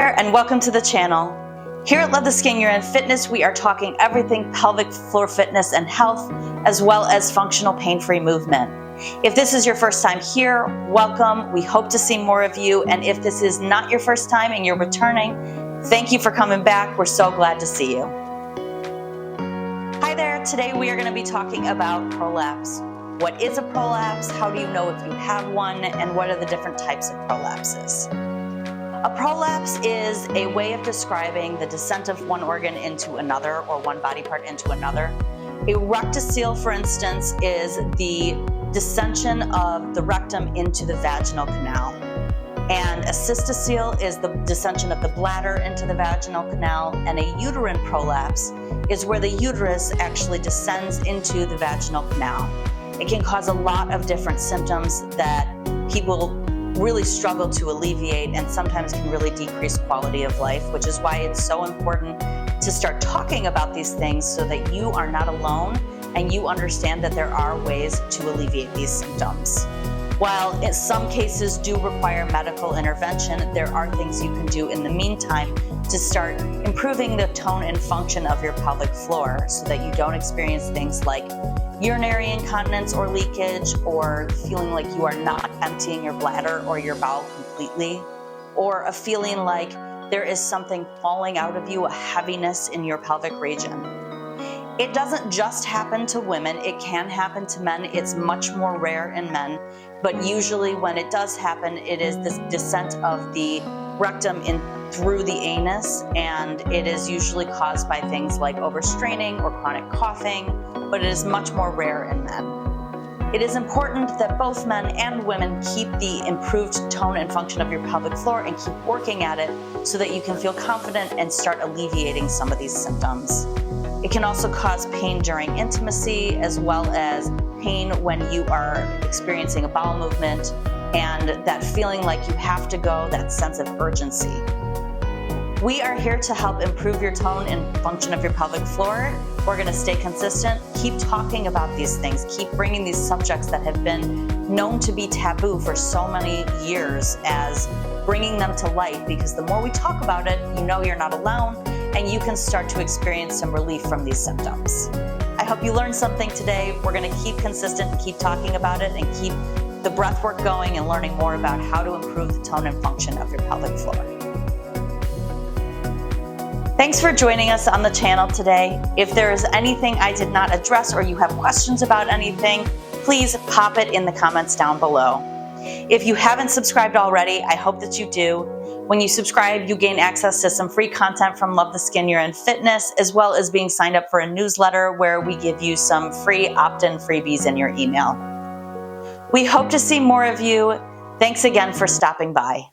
there, and welcome to the channel. Here at Love the Skin You're In Fitness, we are talking everything pelvic floor fitness and health, as well as functional pain-free movement. If this is your first time here, welcome. We hope to see more of you. And if this is not your first time and you're returning, thank you for coming back. We're so glad to see you. Hi there. Today we are going to be talking about prolapse. What is a prolapse? How do you know if you have one? And what are the different types of prolapses? A prolapse is a way of describing the descent of one organ into another or one body part into another. A rectocele, for instance, is the descension of the rectum into the vaginal canal. And a cystocele is the descension of the bladder into the vaginal canal. And a uterine prolapse is where the uterus actually descends into the vaginal canal. It can cause a lot of different symptoms that people really struggle to alleviate and sometimes can really decrease quality of life, which is why it's so important to start talking about these things so that you are not alone and you understand that there are ways to alleviate these symptoms. While in some cases do require medical intervention, there are things you can do in the meantime to start improving the tone and function of your pelvic floor so that you don't experience things like urinary incontinence or leakage, or feeling like you are not emptying your bladder or your bowel completely, or a feeling like there is something falling out of you, a heaviness in your pelvic region. It doesn't just happen to women, it can happen to men. It's much more rare in men, but usually when it does happen, it is this descent of the rectum in through the anus, and it is usually caused by things like overstraining or chronic coughing, but it is much more rare in men. It is important that both men and women keep the improved tone and function of your pelvic floor and keep working at it so that you can feel confident and start alleviating some of these symptoms. It can also cause pain during intimacy, as well as pain when you are experiencing a bowel movement and that feeling like you have to go, that sense of urgency. We are here to help improve your tone and function of your pelvic floor. We're going to stay consistent, keep talking about these things, keep bringing these subjects that have been known to be taboo for so many years as bringing them to light, because the more we talk about it, you know you're not alone and you can start to experience some relief from these symptoms. I hope you learned something today. We're going to keep consistent and keep talking about it and keep the breath work going and learning more about how to improve the tone and function of your pelvic floor. Thanks for joining us on the channel today. If there is anything I did not address or you have questions about anything, please pop it in the comments down below. If you haven't subscribed already, I hope that you do. When you subscribe, you gain access to some free content from Love the Skin You're In Fitness, as well as being signed up for a newsletter where we give you some free opt-in freebies in your email. We hope to see more of you. Thanks again for stopping by.